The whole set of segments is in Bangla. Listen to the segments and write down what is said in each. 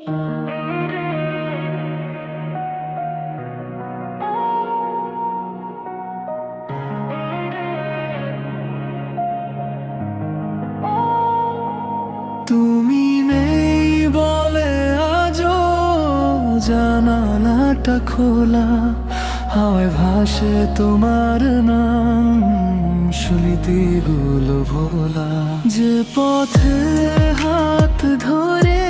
তুমি নেই বলে আজও জানালাটা খোলা, হাওয়ায় ভাসে তোমার নাম, স্মৃতিগুলো ভোলা। যে পথে হাত ধরে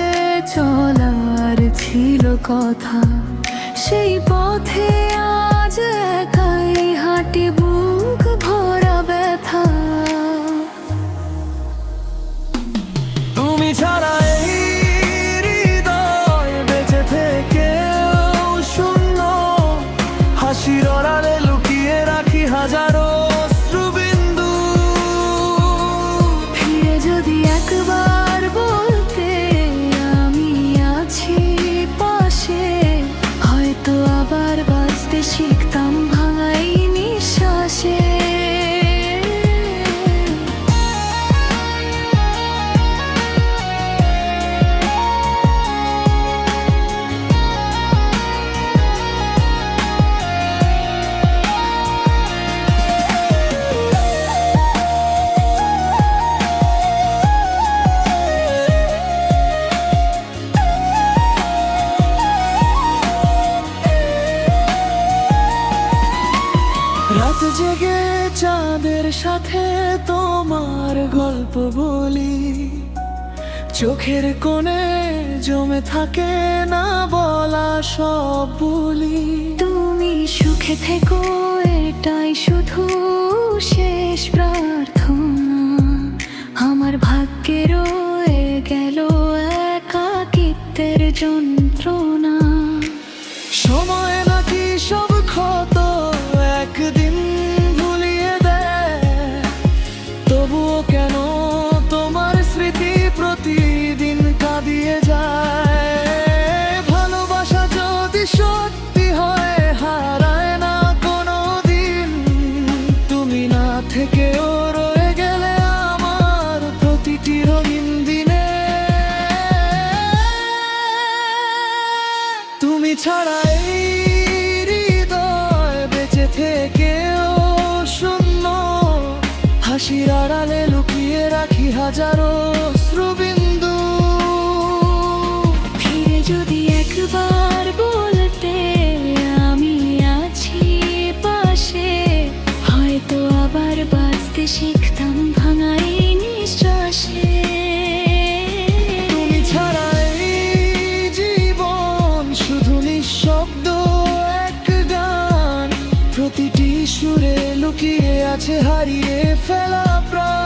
চলার ছিল কথা, সেই পথে আজ একাই হাঁটি বুক ভরা ব্যথা। তুমি ছাড়া এই হৃদয় বেঁচে থেকেও শূন্য, হাসির আড়ালে লুকিয়ে রাখি হাজারো অশ্রুবিন্দু। ফিরে যদি একবার বলতে আমি আছি পাশে, হয়তো আবার বাঁচতে শিখতাম ভাঙাই নিঃশ্বাসে। রাত জেগে চাঁদের সাথে তোমার গল্প বলি, চোখের কোণে জমে থাকে না বলা সব বলি। তুমি সুখে থেকো এটাই শুধু শেষ প্রার্থনা, আমার ভাগ্যে রয়ে গেল একাকিত্বের যন্ত্রণা। সময় নাকি সব ক্ষত একদিন ভুলিয়ে দেয়, তবুও কেন তোমার স্মৃতি প্রতিদিন কাঁদিয়ে যায়। ভালোবাসা যদি সত্যি হয় হারায় না কোনো দিন, তুমি না থেকেও রয়ে গেলে আমার প্রতিটি রঙিন দিনে। তুমি ছাড়া এই হৃদয় বেঁচে থেকেও শূন্য, হাসির আড়ালে লুকিয়ে রাখি হাজারো অশ্রুবিন্দু। ফিরে যদি একবার বলতে আমি আছি পাশে, হয়তো আবার বাঁচতে শিখতাম ভাঙাই নিঃশ্বাসে। তুমি ছাড়া এই জীবন শুধু নিঃশব্দ এক গান, প্রতিটি সুরে লুকিয়ে আছে হারিয়ে ফেলা প্রাণ।